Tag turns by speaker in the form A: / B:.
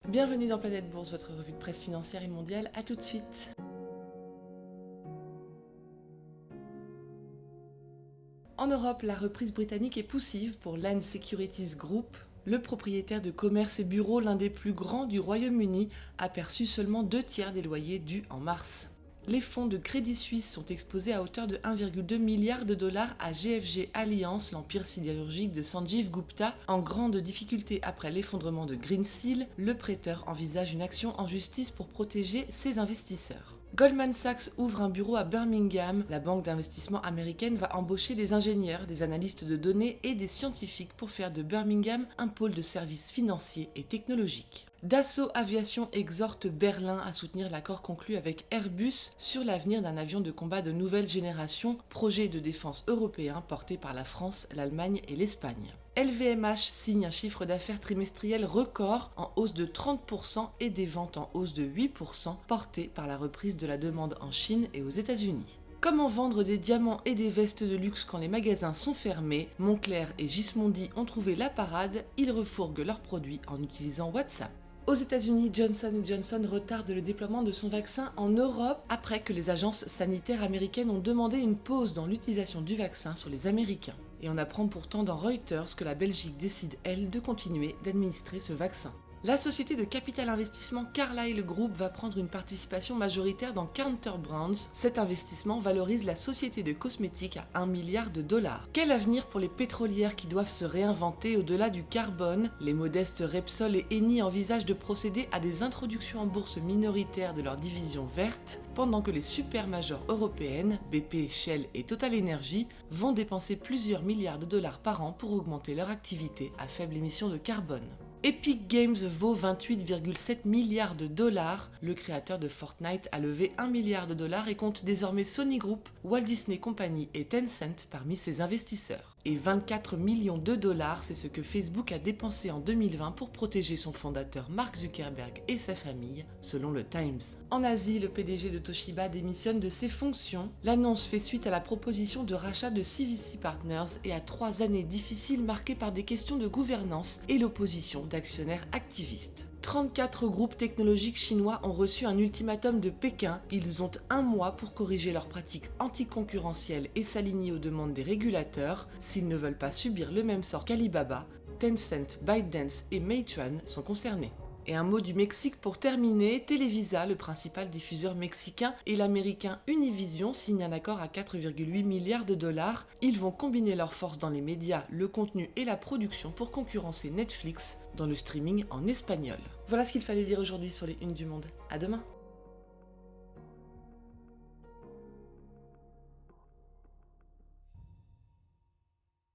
A: Bienvenue dans Planète Bourse, votre revue de presse financière et mondiale. À tout de suite. En Europe, la reprise britannique est poussive pour Land Securities Group. Le propriétaire de commerces et bureaux, l'un des plus grands du Royaume-Uni, a perçu seulement 2/3 des loyers dus en mars. Les fonds de Crédit Suisse sont exposés à hauteur de 1,2 milliard de dollars à GFG Alliance, l'empire sidérurgique de Sanjeev Gupta. En grande difficulté après l'effondrement de Greensill, le prêteur envisage une action en justice pour protéger ses investisseurs. Goldman Sachs ouvre un bureau à Birmingham. La banque d'investissement américaine va embaucher des ingénieurs, des analystes de données et des scientifiques pour faire de Birmingham un pôle de services financiers et technologiques. Dassault Aviation exhorte Berlin à soutenir l'accord conclu avec Airbus sur l'avenir d'un avion de combat de nouvelle génération, projet de défense européen porté par la France, l'Allemagne et l'Espagne. LVMH signe un chiffre d'affaires trimestriel record en hausse de 30% et des ventes en hausse de 8% portées par la reprise de la demande en Chine et aux États-Unis. Comment vendre des diamants et des vestes de luxe quand les magasins sont fermés? Moncler et Gismondi ont trouvé la parade, ils refourguent leurs produits en utilisant WhatsApp. Aux États-Unis, Johnson & Johnson retarde le déploiement de son vaccin en Europe après que les agences sanitaires américaines ont demandé une pause dans l'utilisation du vaccin sur les Américains. Et on apprend pourtant dans Reuters que la Belgique décide, elle, de continuer d'administrer ce vaccin. La société de capital investissement Carlyle Group va prendre une participation majoritaire dans Counter Brands. Cet investissement valorise la société de cosmétiques à 1 milliard de dollars. Quel avenir pour les pétrolières qui doivent se réinventer au-delà du carbone? Les modestes Repsol et Eni envisagent de procéder à des introductions en bourse minoritaires de leur division verte, pendant que les supermajors européennes, BP, Shell et Total Energy, vont dépenser plusieurs milliards de dollars par an pour augmenter leur activité à faible émission de carbone. Epic Games vaut 28,7 milliards de dollars. Le créateur de Fortnite a levé 1 milliard de dollars et compte désormais Sony Group, Walt Disney Company et Tencent parmi ses investisseurs. Et 24 millions de dollars, c'est ce que Facebook a dépensé en 2020 pour protéger son fondateur Mark Zuckerberg et sa famille, selon le Times. En Asie, le PDG de Toshiba démissionne de ses fonctions. L'annonce fait suite à la proposition de rachat de CVC Partners et à 3 années difficiles marquées par des questions de gouvernance et l'opposition d'actionnaires activistes. 34 groupes technologiques chinois ont reçu un ultimatum de Pékin. Ils ont 1 mois pour corriger leurs pratiques anticoncurrentielles et s'aligner aux demandes des régulateurs. S'ils ne veulent pas subir le même sort qu'Alibaba, Tencent, ByteDance et Meituan sont concernés. Et un mot du Mexique pour terminer, Televisa, le principal diffuseur mexicain, et l'américain Univision signent un accord à 4,8 milliards de dollars. Ils vont combiner leurs forces dans les médias, le contenu et la production pour concurrencer Netflix dans le streaming en espagnol. Voilà ce qu'il fallait dire aujourd'hui sur les Unes du Monde. À demain!